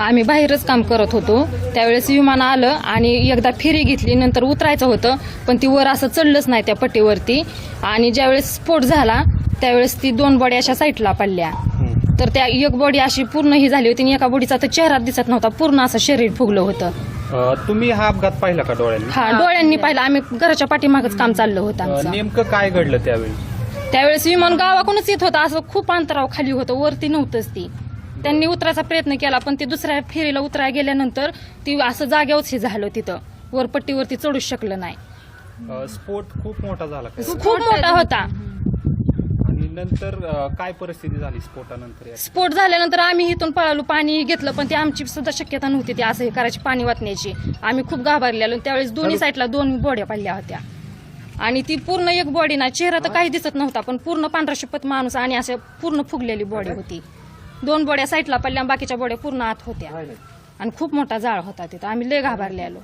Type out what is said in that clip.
आम्ही बाहेरच काम करत होतो त्यावेळेस विमान आलं आणि एकदा फेरी घेतली, नंतर उतरायचं होतं पण ती वर असं चढलंच नाही त्या पट्टीवरती. आणि ज्यावेळेस स्फोट झाला त्यावेळेस ती 2 बॉडी अशा साईडला पडल्या. तर त्या एक बॉडी अशी पूर्ण ही झाली होती आणि एका बॉडीचा तर चेहरा दिसत नव्हता, पूर्ण असं शरीर फुगलं होतं. तुम्ही हा अपघात पाहिला का डोळ्यांनी? हा, डोळ्यांनी पाहिलं. आम्ही घराच्या पाठीमागच काम चाललं होतं आमचं. नेमकं काय घडलं त्यावेळी? त्यावेळेस विमान गावाकडूनच येत होतं, असं खूप अंतराव खाली होतं, वरती नव्हतंच ती. त्यांनी उतरायचा प्रयत्न केला पण ते दुसऱ्या फेरीला उतरायला गेल्यानंतर ती असं जागेवरच हे झालं, तिथं वरपट्टीवरती चढूच शकलं नाही. स्फोट खूप मोठा झाला का? खूप मोठा होता. आणि नंतर काय परिस्थिती झाली स्फोटानंतर? स्फोट झाल्यानंतर आम्ही इथून पळालो, पाणी घेतलं पण ती आमची सुद्धा शक्यता नव्हती ती असं हे करायची, पाणी वाटण्याची. आम्ही खूप घाबरलेलो. त्यावेळेस दोन्ही साईडला 2 बॉड्या पडल्या होत्या आणि ती पूर्ण एक बॉडी ना, चेहरा तर काही दिसत नव्हता पण पूर्ण पांढरा शुपत माणूस आणि असं पूर्ण फुगलेली बॉडी होती. 2 बॉड्या साईडला पडल्या, बाकीच्या बॉड्या पूर्ण आत होत्या आणि खूप मोठा जाळ होता तिथं. आम्ही लय घाबरलेलो.